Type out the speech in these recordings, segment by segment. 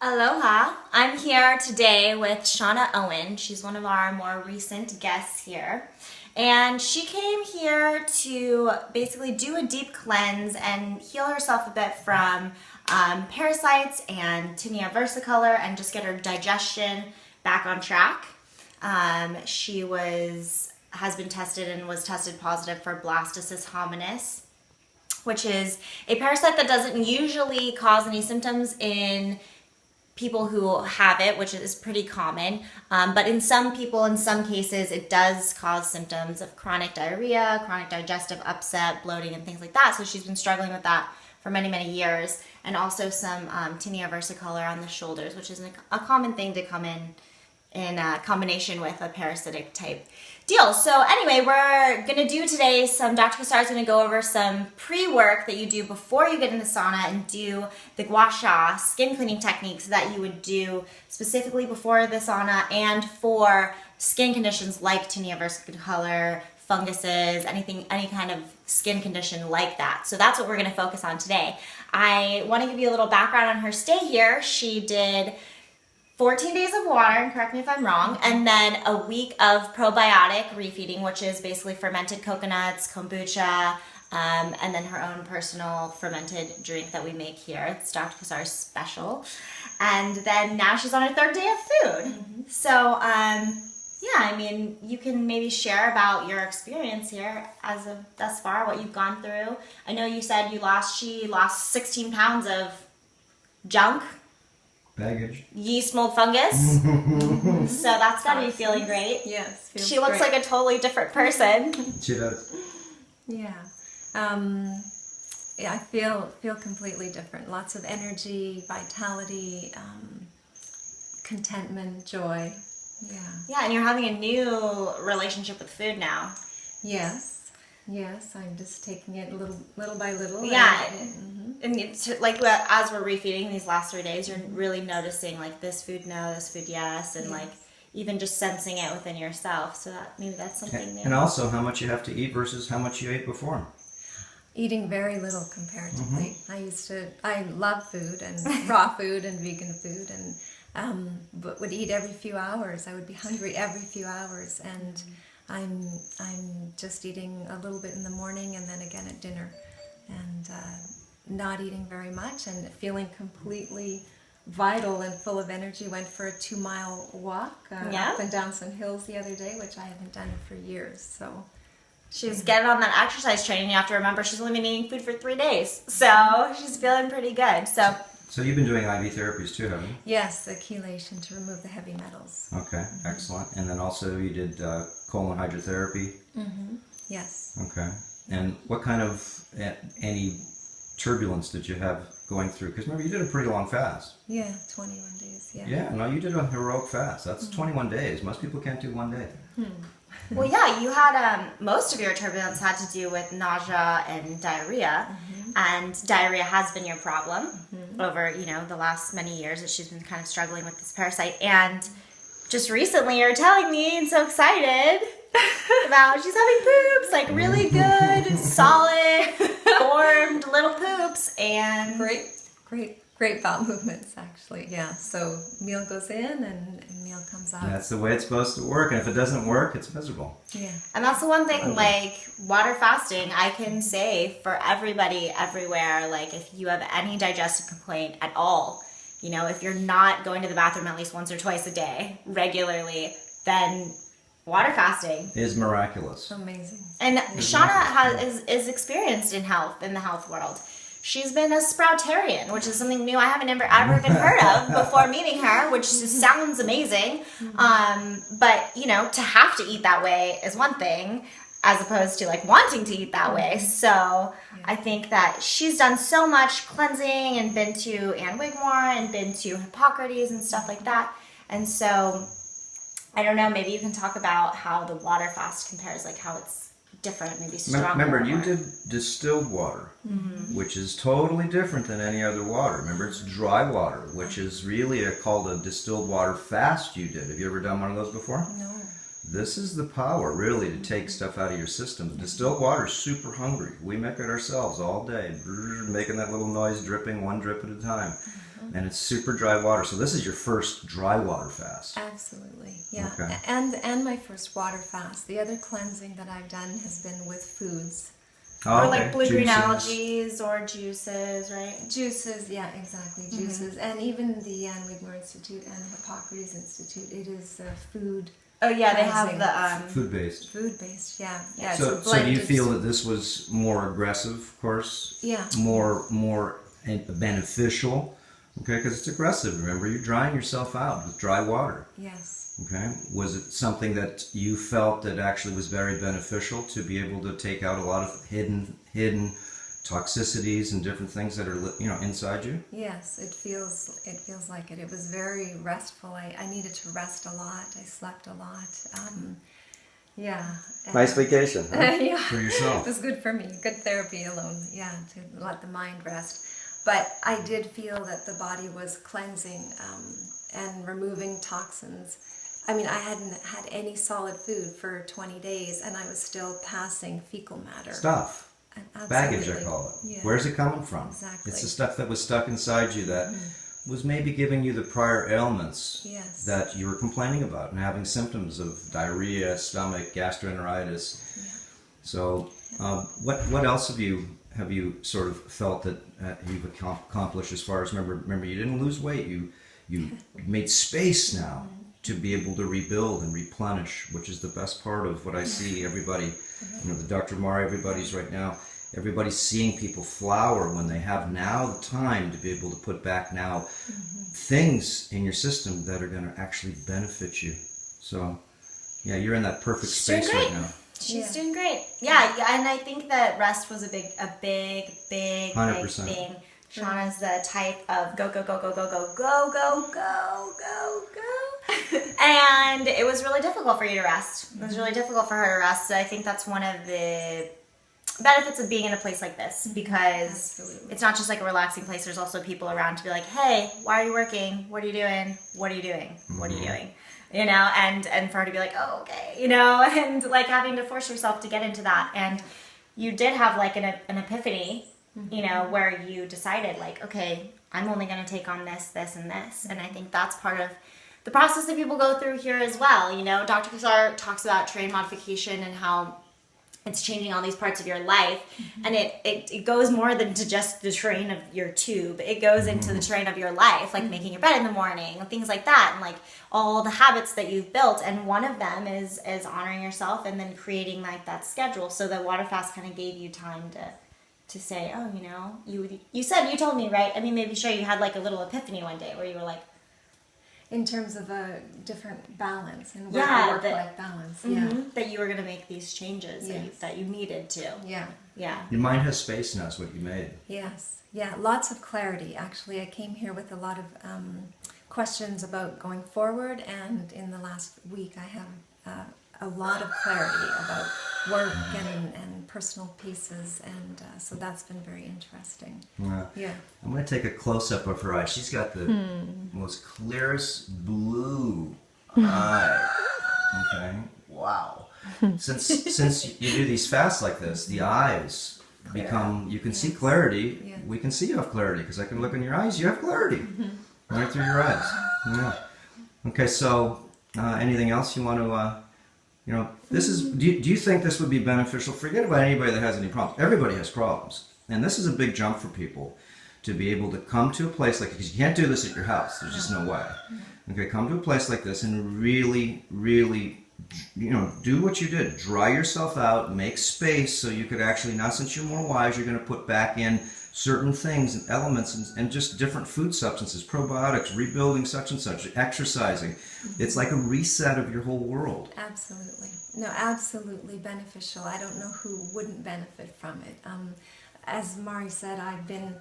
Aloha! I'm here today with Shawna Owen. She's one of our more recent guests here. And she came here to basically do a deep cleanse and heal herself a bit from parasites and tinea versicolor and just get her digestion back on track. She has been tested and was tested positive for Blastocyst hominis, which is a parasite that doesn't usually cause any symptoms in people who have it, which is pretty common. But in some people, in some cases, it does cause symptoms of chronic diarrhea, chronic digestive upset, bloating, and things like that. So she's been struggling with that for many, many years. And also some tinea versicolor on the shoulders, which is a common thing to come in combination with a parasitic type deal. So anyway, we're going to do today Dr. Cassar is going to go over some pre-work that you do before you get in the sauna and do the gua sha skin cleaning techniques that you would do specifically before the sauna and for skin conditions like tinea versicolor, funguses, any kind of skin condition like that. So that's what we're going to focus on today. I want to give you a little background on her stay here. She did 14 days of water, and correct me if I'm wrong, and then a week of probiotic refeeding, which is basically fermented coconuts, kombucha, and then her own personal fermented drink that we make here. It's Dr. Cassar's special. And then now she's on her third day of food. Mm-hmm. So, yeah, I mean, you can maybe share about your experience here as of thus far, what you've gone through. I know you said she lost 16 pounds of junk. Baggage. Yeast, mold, fungus. So that's got to be feeling great. Yes. She looks like a totally different person. She does. Yeah. Yeah, I feel completely different. Lots of energy, vitality, contentment, joy. Yeah. Yeah, and you're having a new relationship with food now. Yes. Yes, I'm just taking it little by little. Yeah. And it's like as we're refeeding these last 3 days, you're really noticing like this food no, this food yes, and like even just sensing it within yourself. So maybe that's something new. And also how much you have to eat versus how much you ate before. Eating very little comparatively. I love food and raw food and vegan food and but would eat every few hours. I would be hungry every few hours, and I'm just eating a little bit in the morning and then again at dinner, and not eating very much and feeling completely vital and full of energy. Went for a 2-mile walk up and down some hills the other day, which I haven't done for years. So she's getting on that exercise training. You have to remember she's only been eating food for 3 days, so she's feeling pretty good. So you've been doing IV therapies too, haven't you? Yes, the chelation to remove the heavy metals. Okay, excellent. And then also you did colon hydrotherapy? Mm-hmm. Yes. Okay. And what kind of any turbulence did you have going through? Because remember, you did a pretty long fast. Yeah, 21 days, yeah. Yeah, no, you did a heroic fast. That's 21 days. Most people can't do 1 day. Well, yeah, you had most of your turbulence had to do with nausea and diarrhea, and diarrhea has been your problem over the last many years that she's been kind of struggling with this parasite. And just recently, you're telling me, and so excited about she's having poops, like really good, solid, formed little poops, and Great bowel movements, actually. Yeah. So meal goes in and meal comes out. That's the way it's supposed to work, and if it doesn't work, it's miserable. Yeah. And that's the one thing, like water fasting, I can say for everybody everywhere, like if you have any digestive complaint at all, if you're not going to the bathroom at least once or twice a day regularly, then water fasting is miraculous. Amazing. And Shawna is experienced in the health world. She's been a sproutarian, which is something new I haven't ever even heard of before meeting her, which just sounds amazing. But, to have to eat that way is one thing, as opposed to like wanting to eat that way. So I think that she's done so much cleansing and been to Ann Wigmore and been to Hippocrates and stuff like that. And so, I don't know, maybe you can talk about how the water fast compares, like how it's different, maybe stronger. Remember, you did distilled water, which is totally different than any other water. Remember, it's dry water, which is really called a distilled water fast you did. Have you ever done one of those before? No. This is the power, really, to take stuff out of your system. The distilled water is super hungry. We make it ourselves all day, making that little noise, dripping one drip at a time. and it's super dry water. So this is your first dry water fast. Absolutely, yeah. Okay. And my first water fast. The other cleansing that I've done has been with foods. Or like blue-green Juices. algae or juices, right? Juices, yeah, exactly, juices. And even the Ann Wigmore Institute and Hippocrates Institute, it is food. Oh yeah, they cleansing. have the Food-based. Food-based, yeah. Yeah, So, it's a so do you blended- feel that this was more aggressive, of course? Yeah. More beneficial? Okay, because it's aggressive. Remember, you're drying yourself out with dry water. Yes. Okay, was it something that you felt that actually was very beneficial to be able to take out a lot of hidden toxicities and different things that are inside you? Yes, it feels like it. It was very restful. I needed to rest a lot. I slept a lot. Yeah. Nice vacation, huh? Yeah. For yourself. It was good for me. Good therapy alone. Yeah, to let the mind rest. But I did feel that the body was cleansing and removing toxins. I mean, I hadn't had any solid food for 20 days, and I was still passing fecal matter. Stuff. Baggage, I call it. Yeah. Where's it coming from? Exactly. It's the stuff that was stuck inside you that was maybe giving you the prior ailments Yes. that you were complaining about and having symptoms of diarrhea, stomach, gastroenteritis. Yeah. So, what else have you sort of felt that you've accomplished as far as remember you didn't lose weight, you made space now to be able to rebuild and replenish, which is the best part of what I see everybody, the Dr. Mari, everybody's right now, everybody's seeing people flower when they have now the time to be able to put back now things in your system that are going to actually benefit you. So, yeah, you're in that perfect space right now. She's doing great. Yeah, and I think that rest was a big 100%. thing. Shawna's the type of go, go, go, go, go, go, go, go, go, go, go. And it was really difficult for you to rest. It was really difficult for her to rest. So I think that's one of the benefits of being in a place like this, because it's not just like a relaxing place. There's also people around to be like, hey, why are you working? What are you doing? What are you doing? What are you doing? And for her to be like, oh, okay, and like having to force yourself to get into that. And you did have like an epiphany, where you decided like, okay, I'm only going to take on this, this, and this. And I think that's part of the process that people go through here as well. Dr. Cassar talks about terrain modification and how it's changing all these parts of your life. And it goes more than to just the terrain of your tube. It goes into the terrain of your life, like making your bed in the morning, things like that, and like all the habits that you've built. And one of them is honoring yourself and then creating like that schedule. So the water fast kind of gave you time to say, oh, you told me, right? I mean, maybe sure you had like a little epiphany one day where you were like, in terms of a different balance and work-life balance. That you were going to make these changes that you needed to. Yeah. Your mind has space now, is what you made. Yes. Yeah, lots of clarity. Actually, I came here with a lot of questions about going forward, and in the last week I have a lot of clarity about work and personal pieces, and so that's been very interesting. Yeah. I'm going to take a close-up of her eye. She's got the most clearest blue eye. Okay? Wow. Since you do these fasts like this, the eyes become, you can see clarity. Yeah. We can see you have clarity because I can look in your eyes. You have clarity right through your eyes. Yeah. Okay, so anything else you want to... this is. Do you think this would be beneficial? Forget about anybody that has any problems. Everybody has problems, and this is a big jump for people to be able to come to a place like, because you can't do this at your house. There's just no way. Okay, come to a place like this and really, really, do what you did. Dry yourself out, make space so you could actually, now since you're more wise, you're going to put back in certain things and elements and just different food substances, probiotics, rebuilding such and such, exercising. It's like a reset of your whole world. Absolutely. No, absolutely beneficial. I don't know who wouldn't benefit from it. As Mari said, I've been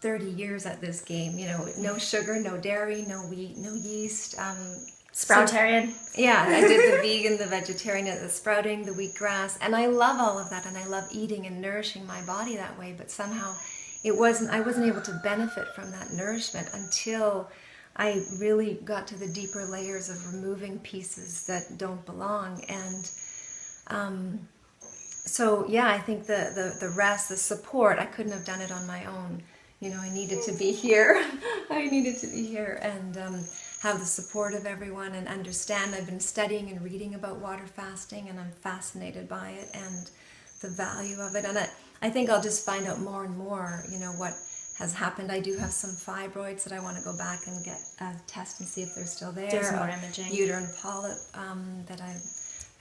30 years at this game. No sugar, no dairy, no wheat, no yeast. Sproutarian. Yeah, I did the vegan, the vegetarian, the sprouting, the wheatgrass, and I love all of that, and I love eating and nourishing my body that way, but somehow I wasn't able to benefit from that nourishment until I really got to the deeper layers of removing pieces that don't belong. And so yeah, I think the rest, the support, I couldn't have done it on my own. I needed to be here. I needed to be here and have the support of everyone and understand. I've been studying and reading about water fasting, and I'm fascinated by it and the value of it. And I think I'll just find out more and more, what has happened. I do have some fibroids that I want to go back and get a test and see if they're still there. Do some more imaging. Uterine polyp that I'm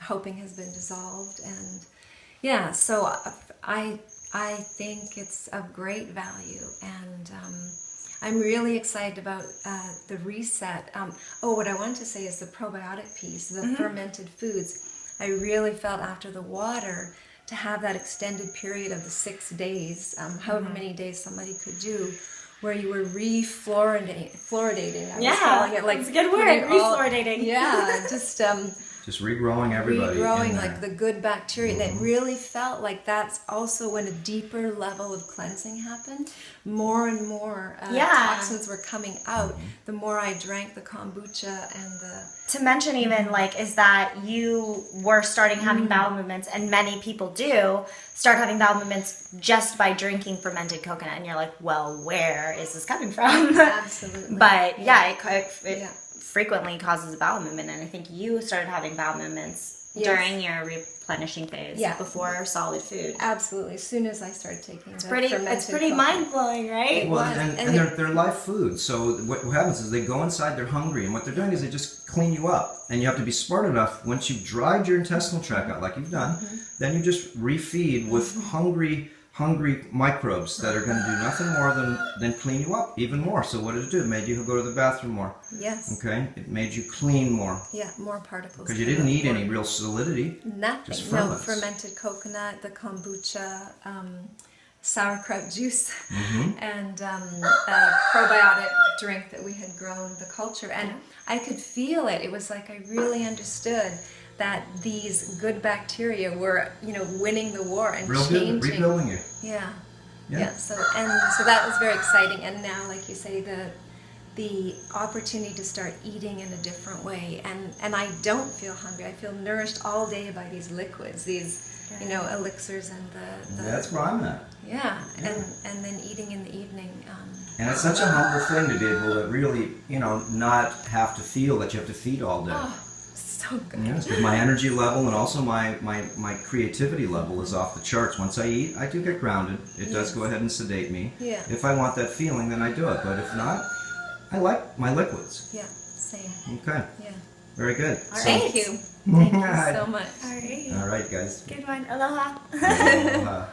hoping has been dissolved. And yeah, so I think it's of great value, and I'm really excited about the reset. What I wanted to say is the probiotic piece, the fermented foods. I really felt after the water to have that extended period of the 6 days, however many days somebody could do, where you were refluoridating. I was calling it, like, it's a good word, refluoridating. Yeah, just regrowing everybody. Regrowing, like the good bacteria. And it really felt like that's also when a deeper level of cleansing happened. More and more toxins were coming out the more I drank the kombucha and the... To mention even, like, is that you were starting having bowel movements, and many people do start having bowel movements just by drinking fermented coconut, and you're like, well, where is this coming from? Absolutely. But it frequently causes a bowel movement, and I think you started having bowel movements during your replenishing phase before solid food. Absolutely. As soon as I started taking it's pretty mind-blowing, right? Well, and they're live food. So what happens is they go inside, they're hungry, and what they're doing is they just clean you up. And you have to be smart enough, once you've dried your intestinal tract out like you've done, then you just refeed with hungry microbes that are going to do nothing more than clean you up even more. So what did it do? It made you go to the bathroom more. Yes. Okay? It made you clean more. Yeah, more particles. Because you didn't need any real solidity. Nothing. Just No, ferments. fermented coconut, the kombucha, sauerkraut juice, and a probiotic drink that we had grown, the culture. And I could feel it. It was like I really understood that these good bacteria were, winning the war and changing. Rebuilding you. Yeah. So that was very exciting. And now, like you say, the opportunity to start eating in a different way, and I don't feel hungry. I feel nourished all day by these liquids, these elixirs and the That's where I'm at. Yeah. And then eating in the evening. And it's such a humble thing to be able to really, not have to feel that you have to feed all day. Oh, so good. Yes, because my energy level and also my creativity level is off the charts. Once I eat, I do get grounded. It does go ahead and sedate me. Yeah. If I want that feeling, then I do it. But if not, I like my liquids. Yeah, same. Okay. Yeah. Very good. Thank you. Thank you so much. All right. All right, guys. Good one. Aloha. Aloha.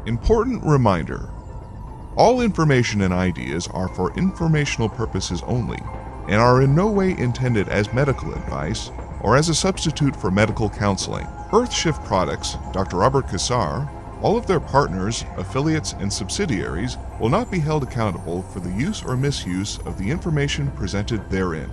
Important reminder: all information and ideas are for informational purposes only and are in no way intended as medical advice or as a substitute for medical counseling. Earthshift Products, Dr. Robert Cassar, all of their partners, affiliates, and subsidiaries will not be held accountable for the use or misuse of the information presented therein.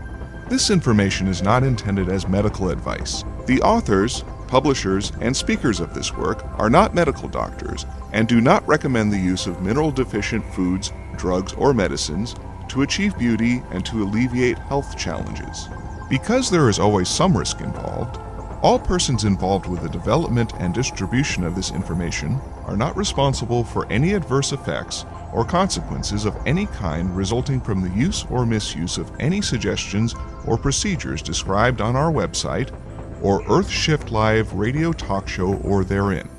This information is not intended as medical advice. The authors, Publishers and speakers of this work are not medical doctors and do not recommend the use of mineral-deficient foods, drugs, or medicines to achieve beauty and to alleviate health challenges. Because there is always some risk involved, all persons involved with the development and distribution of this information are not responsible for any adverse effects or consequences of any kind resulting from the use or misuse of any suggestions or procedures described on our website or Earth Shift Live radio talk show or therein.